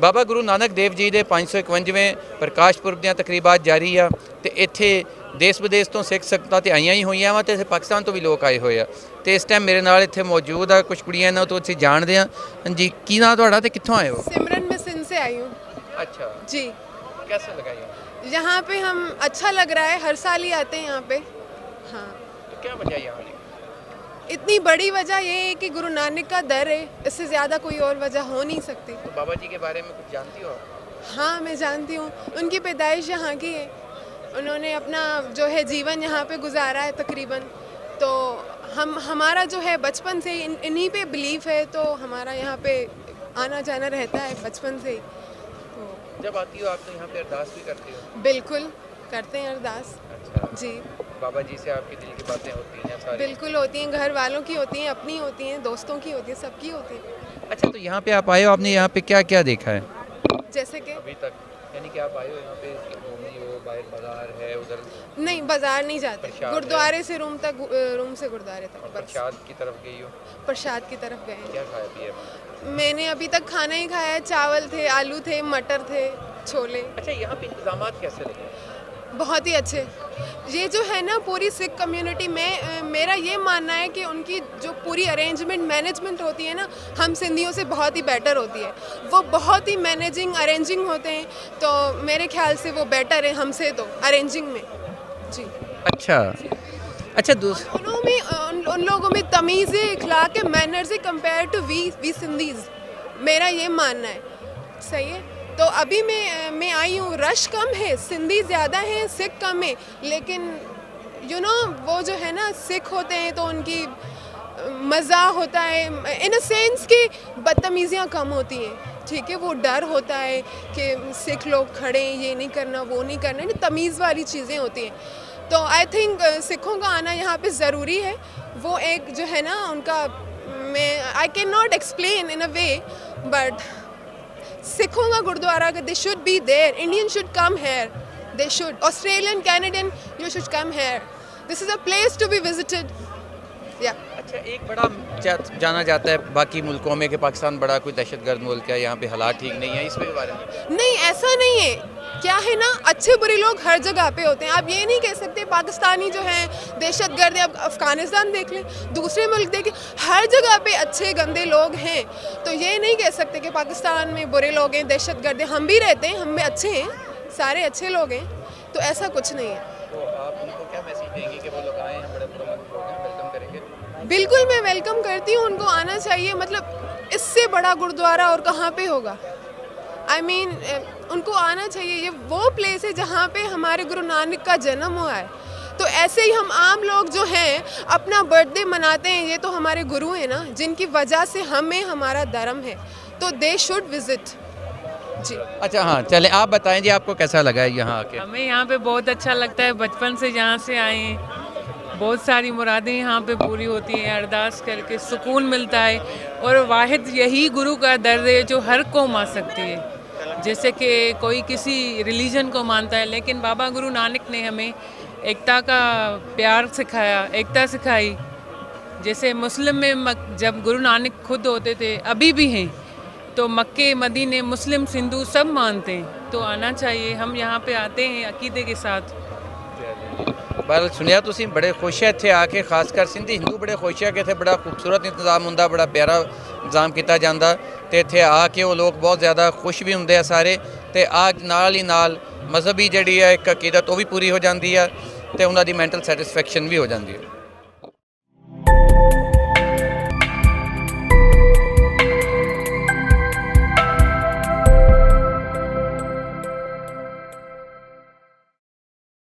बाबा गुरु नानक देव जी के 551वें प्रकाश पुरब ਦੀਆਂ ਤਕਰੀਬਾਤ ਜਾਰੀ ਆ ਤੇ ਇੱਥੇ देश विदेश तो सिख संगतां ਤੇ ਆਈਆਂ ਹੀ ਹੋਈਆਂ ਵਾ ਤੇ ਪਾਕਿਸਤਾਨ ਤੋਂ ਵੀ ਲੋਕ ਆਏ ਹੋਏ ਆ ਤੇ ਇਸ ਟਾਈਮ ਮੇਰੇ ਨਾਲ ਇੱਥੇ ਮੌਜੂਦ ਆ ਕੁਝ ਕੁੜੀਆਂ ਇਹਨਾਂ ਤੋਂ ਅਸੀਂ ਜਾਣਦੇ ਆ। जी की नाम ਤੁਹਾਡਾ ਤੇ ਕਿੱਥੋਂ ਆਏ हो? सिमरन मैं सिंध से आई हूँ। अच्छा जी। कैसे लगा यहाँ? यहाँ पे हम अच्छा लग रहा है, हर साल ही आते हैं यहाँ पे। हाँ। तो क्या वजह यहाँ आने की? इतनी बड़ी वजह ये है कि गुरु नानक का दर है, इससे ज़्यादा कोई और वजह हो नहीं सकती। तो बाबा जी के बारे में कुछ जानती हो? हाँ मैं जानती हूँ, उनकी पैदाइश यहाँ की है, उन्होंने अपना जो है जीवन यहाँ पे गुजारा है तकरीबन। तो हमारा जो है बचपन से ही इन्हीं पे बिलीफ है, तो हमारा यहाँ पे आना जाना रहता है बचपन से ही। तो जब आती हो आप तो यहाँ पे अरदास भी करती हो? बिल्कुल करते हैं अरदास। अच्छा जी बाबा जी से आपके दिल की बातें होती हैं सारी? बिल्कुल होती हैं, घर वालों की होती हैं, अपनी होती हैं, दोस्तों की होती हैं, सबकी होती हैं। अच्छा तो यहाँ पे आप आए हो, आपने यहाँ पे क्या क्या देखा है जैसे कि अभी तक? यानी कि आप आए हो यहाँ पे घूमी हो, बाहर बाजार है उधर? नहीं बाजार नहीं जाते, प्रसाद गुरुद्वारे से रूम तक, रूम से गुरुद्वारे तक और बस। प्रसाद की तरफ गई हो? प्रसाद की तरफ गए हैं। क्या खाया पिया? मैंने अभी तक खाना ही खाया है, चावल थे, आलू थे, मटर थे, छोले। अच्छा यहाँ पे इंतजामात कैसे लगे? बहुत ही अच्छे। ये जो है ना पूरी सिख कम्युनिटी में मेरा ये मानना है कि उनकी जो पूरी अरेंजमेंट मैनेजमेंट होती है ना, हम सिंधियों से बहुत ही बेटर होती है। वो बहुत ही मैनेजिंग अरेंजिंग होते हैं, तो मेरे ख्याल से वो बेटर है हमसे तो अरेंजिंग में। जी अच्छा अच्छा उन लोगों में तमीज़ इखलाक manners compare to we Sindhis, मेरा ये मानना है। सही है। तो अभी मैं आई हूँ, रश कम है, सिंधी ज़्यादा हैं, सिख कम है, लेकिन वो जो है ना सिख होते हैं तो उनकी मज़ा होता है इन अ सेंस कि बदतमीज़ियाँ कम होती हैं। ठीक है, वो डर होता है कि सिख लोग खड़े हैं, ये नहीं करना वो नहीं करना, तमीज़ वाली चीज़ें होती हैं। तो आई थिंक सिखों का आना यहाँ पे ज़रूरी है। वो एक जो है ना उनका, I can not explain in a way, but सिखों का gurdwara they should be there, Indian should come here, they should, Australian Canadian you should come here, this is a place to be visited. या अच्छा एक बड़ा जाना जाता है बाकी मुल्कों में कि पाकिस्तान बड़ा कोई दहशतगर्द मुल्क है, यहाँ पे हालात ठीक नहीं है, इसके बारे में? नहीं ऐसा नहीं है, क्या है ना अच्छे बुरे लोग हर जगह पे होते हैं। आप ये नहीं कह सकते पाकिस्तानी जो हैं दहशतगर्द है। अब अफ़गानिस्तान देख लें, दूसरे मुल्क देख लें, हर जगह पे अच्छे गंदे लोग हैं। तो ये नहीं कह सकते कि पाकिस्तान में बुरे लोग हैं, दहशतगर्द हैं। हम भी रहते हैं, हम में अच्छे हैं, सारे अच्छे लोग हैं, तो ऐसा कुछ नहीं है। तो आप उनको क्या मैसेज देंगे कि वो लोग आए हैं, बड़े पुरअमन लोग हैं, वेलकम करेंगे? बिल्कुल मैं वेलकम करती हूँ, उनको आना चाहिए। मतलब इससे बड़ा गुरुद्वारा और कहाँ पे होगा? आई मीन उनको आना चाहिए। ये वो प्लेस है जहाँ पे हमारे गुरु नानक का जन्म हुआ है। तो ऐसे ही हम आम लोग जो हैं अपना बर्थडे मनाते हैं, ये तो हमारे गुरु हैं ना, जिनकी वजह से हमें हमारा धर्म है, तो दे शुड विजिट। जी अच्छा हाँ चले आप बताएं जी, आपको कैसा लगा है यहाँ आके? हमें यहाँ पे बहुत अच्छा लगता है, बचपन से यहाँ से आए हैं, बहुत सारी मुरादें यहाँ पे पूरी होती हैं, अरदास करके सुकून मिलता है। और वाहिद यही गुरु का दर्द है जो हर कौम आ सकती है। जैसे कि कोई किसी रिलीजन को मानता है, लेकिन बाबा गुरु नानक ने हमें एकता का प्यार सिखाया, एकता सिखाई। जैसे मुस्लिम में जब गुरु नानक खुद होते थे, अभी भी हैं, तो मक्के मदीने मुस्लिम सिंधु सब मानते हैं, तो आना चाहिए। हम यहाँ पे आते हैं अकीदे के साथ। पर सुनिया तुसीं बड़े खुश है इत्थे आके, खासकर सिंधी हिंदू बड़े खुश है कि इत्थे बड़ा खूबसूरत इंतजाम हुंदा, बड़ा प्यारा इंतजाम किया जाता, तो इत्थे आके वो लोग बहुत ज़्यादा खुश भी होंगे सारे, तो आज नाल ही नाल मजहबी जी एक अकीदत वो भी पूरी हो जाती है, तो उन्होंने मैंटल सैटिस्फैक्शन भी हो जाती है।